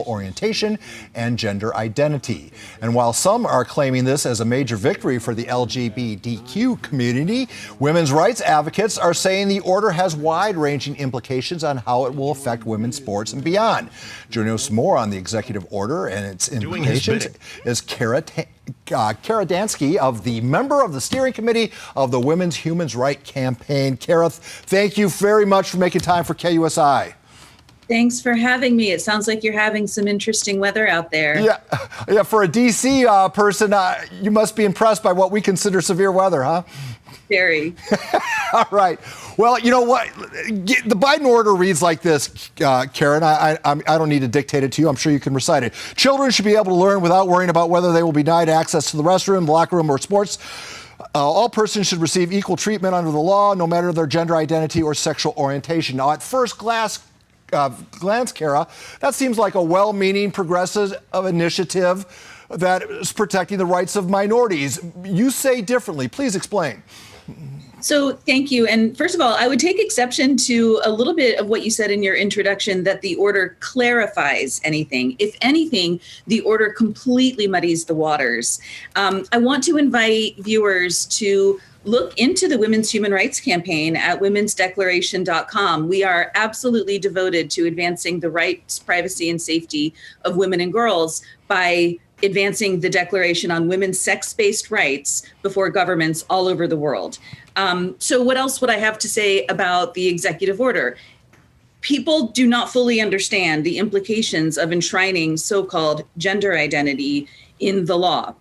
orientation and gender identity. And while some are claiming this as a major victory for the LGBTQ community, women's rights advocates are saying the order has wide-ranging implications on how it will affect women's sports and beyond. Joining us more on the executive order and its implications is Kara Dansky, member of the steering committee of the Women's Human Rights Campaign. Kara, thank you very much for making time for KUSI. Thanks for having me. It sounds like you're having some interesting weather out there. Yeah. For a D.C. person, you must be impressed by what we consider severe weather, huh? Very. All right. Well, you know what? The Biden order reads like this, Karen. I don't need to dictate it to you. I'm sure you can recite it. Children should be able to learn without worrying about whether they will be denied access to the restroom, the locker room, or sports. All persons should receive equal treatment under the law, no matter their gender identity or sexual orientation. Now, at first glance, Kara, that seems like a well-meaning progressive initiative that is protecting the rights of minorities. You say differently. Please explain. So thank you. And first of all, I would take exception to a little bit of what you said in your introduction, that the order clarifies anything. If anything, the order completely muddies the waters. I want to invite viewers to look into the Women's Human Rights Campaign at womensdeclaration.com. We are absolutely devoted to advancing the rights, privacy, and safety of women and girls by advancing the Declaration on Women's Sex-Based Rights before governments all over the world. So what else would I have to say about the executive order? People do not fully understand the implications of enshrining so-called gender identity in the law.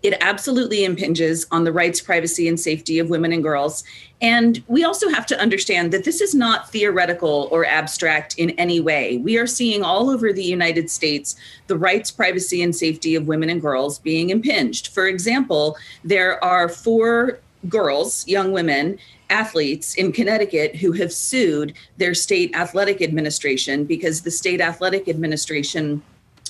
It absolutely impinges on the rights, privacy, and safety of women and girls. And we also have to understand that this is not theoretical or abstract in any way. We are seeing all over the United States the rights, privacy, and safety of women and girls being impinged. For example, there are 4 girls, young women, athletes in Connecticut who have sued their state athletic administration because the state athletic administration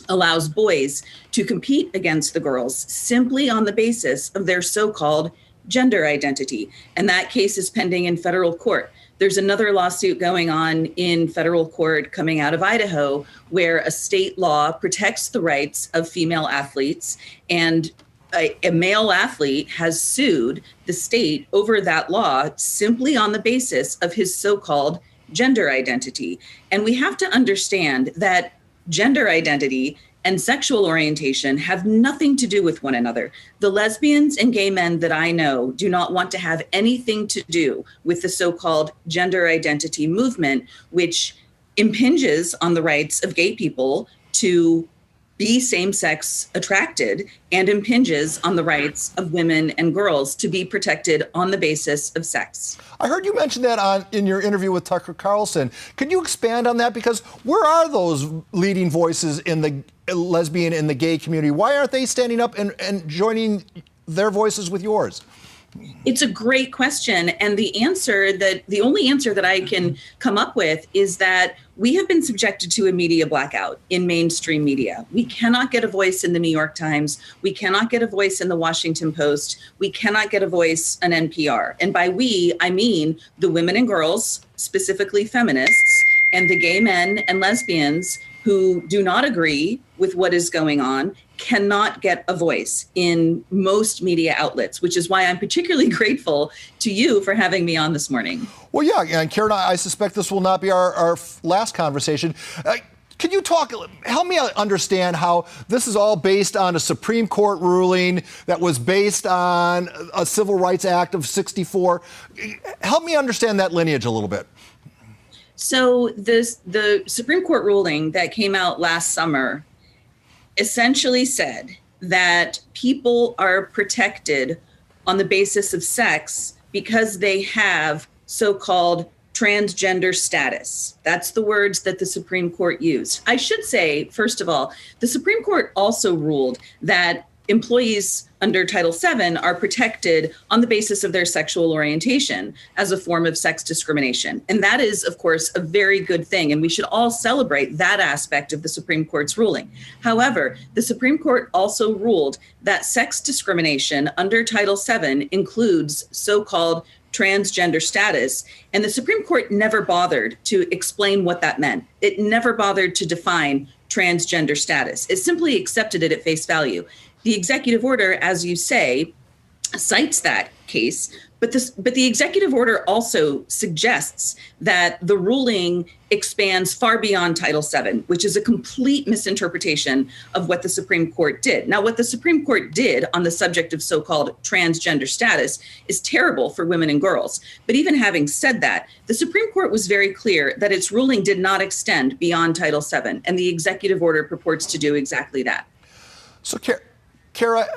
allows boys to compete against the girls simply on the basis of their so-called gender identity. And that case is pending in federal court. There's another lawsuit going on in federal court coming out of Idaho, where a state law protects the rights of female athletes, and a male athlete has sued the state over that law simply on the basis of his so-called gender identity. And we have to understand that gender identity and sexual orientation have nothing to do with one another. The lesbians and gay men that I know do not want to have anything to do with the so-called gender identity movement, which impinges on the rights of gay people to be same-sex attracted and impinges on the rights of women and girls to be protected on the basis of sex. I heard you mention that in your interview with Tucker Carlson. Could you expand on that? Because where are those leading voices in the lesbian and the gay community? Why aren't they standing up and joining their voices with yours? It's a great question. And the only answer that I can come up with is that we have been subjected to a media blackout in mainstream media. We cannot get a voice in the New York Times. We cannot get a voice in the Washington Post. We cannot get a voice on NPR. And by we, I mean the women and girls, specifically feminists, and the gay men and lesbians who do not agree with what is going on cannot get a voice in most media outlets, which is why I'm particularly grateful to you for having me on this morning. Well, yeah, and Karen, I suspect this will not be our last conversation. Can you help me understand how this is all based on a Supreme Court ruling that was based on a Civil Rights Act of '64? Help me understand that lineage a little bit. So the Supreme Court ruling that came out last summer essentially said that people are protected on the basis of sex because they have so-called transgender status. That's the words that the Supreme Court used. I should say, first of all, the Supreme Court also ruled that employees under Title VII are protected on the basis of their sexual orientation as a form of sex discrimination. And that is, of course, a very good thing. And we should all celebrate that aspect of the Supreme Court's ruling. However, the Supreme Court also ruled that sex discrimination under Title VII includes so-called transgender status. And the Supreme Court never bothered to explain what that meant. It never bothered to define transgender status. It simply accepted it at face value. The executive order, as you say, cites that case, but the executive order also suggests that the ruling expands far beyond Title VII, which is a complete misinterpretation of what the Supreme Court did. Now, what the Supreme Court did on the subject of so-called transgender status is terrible for women and girls. But even having said that, the Supreme Court was very clear that its ruling did not extend beyond Title VII, and the executive order purports to do exactly that. So, Kara,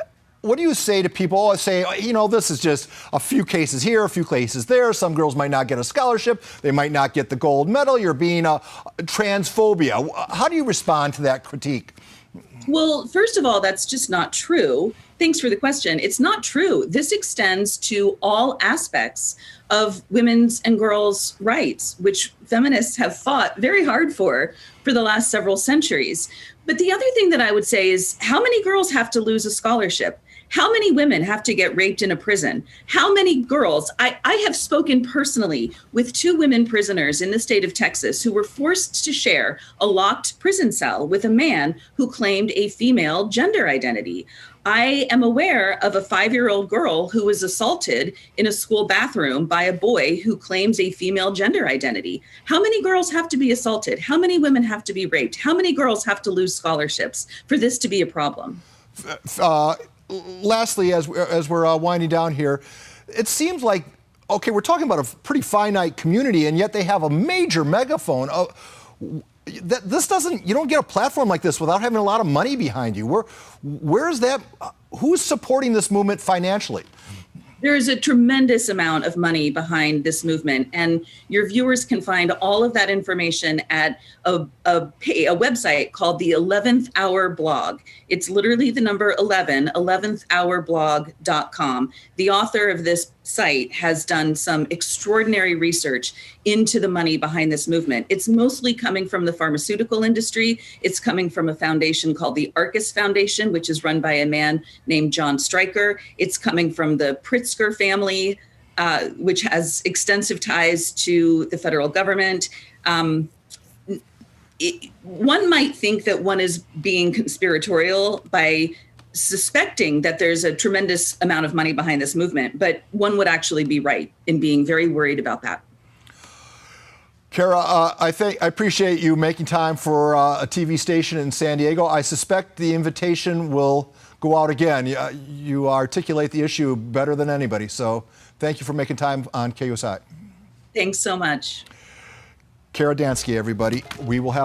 what do you say to people who say, you know, this is just a few cases here, a few cases there. Some girls might not get a scholarship. They might not get the gold medal. You're being a transphobia. How do you respond to that critique? Well, first of all, that's just not true. Thanks for the question. It's not true. This extends to all aspects of women's and girls' rights, which feminists have fought very hard for the last several centuries. But the other thing that I would say is, how many girls have to lose a scholarship? How many women have to get raped in a prison? How many girls? I have spoken personally with 2 women prisoners in the state of Texas who were forced to share a locked prison cell with a man who claimed a female gender identity. I am aware of a 5-year-old girl who was assaulted in a school bathroom by a boy who claims a female gender identity. How many girls have to be assaulted? How many women have to be raped? How many girls have to lose scholarships for this to be a problem? Lastly, as we're winding down here, it seems like, okay, we're talking about a pretty finite community, and yet they have a major megaphone. This doesn't, you don't get a platform like this without having a lot of money behind you. Where's that? Who's supporting this movement financially? There's a tremendous amount of money behind this movement, and your viewers can find all of that information at a website called the 11th Hour Blog. It's literally the number 11, 11thhourblog.com. The author of this site has done some extraordinary research into the money behind this movement. It's mostly coming from the pharmaceutical industry. It's coming from a foundation called the Arcus Foundation, which is run by a man named John Stryker. It's coming from the Pritzker family, which has extensive ties to the federal government. One might think that one is being conspiratorial by suspecting that there's a tremendous amount of money behind this movement, but one would actually be right in being very worried about that. Kara, I appreciate you making time for a TV station in San Diego. I suspect the invitation will go out again. You articulate the issue better than anybody, so thank you for making time on KUSI. Thanks so much. Kara Dansky, everybody. We will have